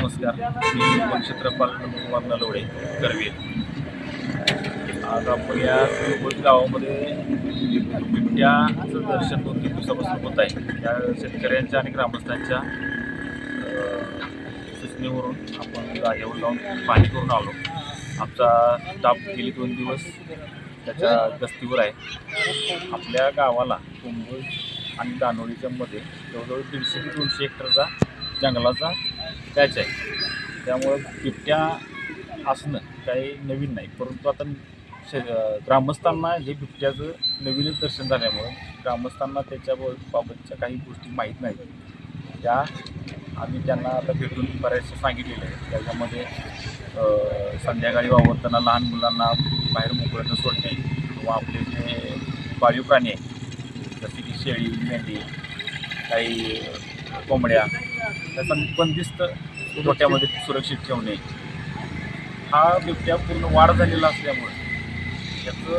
नमस्कार. मी नक्षत्रपाल नलवडे करवीर. आज आपण या कुळकुळ गावामध्ये बिबट्याचं दर्शन 2-3 दिवसापासून होत आहे. त्या शेतकऱ्यांच्या आणि ग्रामस्थांच्या सूचनेवरून आपण जागेवर जाऊन पाहणी करून आलो. आमचा स्टाफ गेली 2 दिवस त्याच्या गस्तीवर आहे. आपल्या गावाला कुंभोज आणि दानोळीच्या मध्ये जवळजवळ 150 ते 200 हेक्टरचा जंगलाचा पॅच आहे. त्यामुळं बिबट्या असणं काही नवीन नाही, परंतु आता ग्रामस्थांना हे बिबट्याचं नवीनच दर्शन झाल्यामुळं ग्रामस्थांना त्याच्याबाबतच्या काही गोष्टी माहीत नाहीत. त्या आम्ही त्यांना आता भेटून बऱ्याचशा सांगितलेलं आहे. त्याच्यामध्ये संध्याकाळी वावरताना लहान मुलांना बाहेर मोकळं न सोडणे किंवा आपले जे पाळीव प्राणी आहेत जसे की शेळी, मेंढी, काही कोंबड्या त्याचा बंदिस्त गोठ्यामध्ये सुरक्षित ठेवणे. हा बिबट्या पूर्ण वाढ झालेला असल्यामुळे त्याचं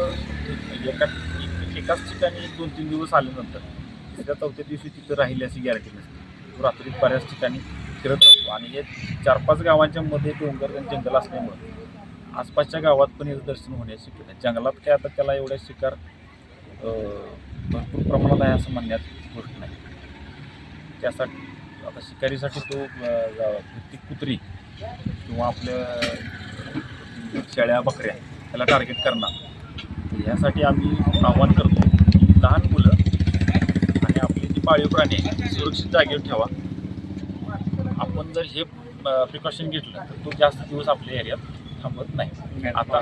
एकाच ठिकाणी 2-3 दिवस आल्यानंतर 3-4 दिवशी तिथं राहिली अशी गॅरंटी नसते. रात्री बऱ्याच ठिकाणी फिरत असतो आणि हे 4-5 गावांच्या मध्ये डोंगर आणि जंगल असल्यामुळं आसपासच्या गावात पण याचं दर्शन होण्याची शक्यता आहे. जंगलात काय आता त्याला एवढ्या शिकार भरपूर प्रमाणात आहे असं म्हणण्यात गोष्ट नाही. त्यासाठी आता शिकारीसाठी तो कुत्री किंवा आपल्या शेळ्या बकऱ्या त्याला टार्गेट करणार. यासाठी आम्ही आवाहन करतो की लहान मुलं आणि आपली जी पाळीव प्राणी आहे सुरक्षित जागेवर ठेवा. आपण जर हे प्रिकॉशन घेतलं तर तो जास्त दिवस आपल्या एरियात थांबत नाही. आता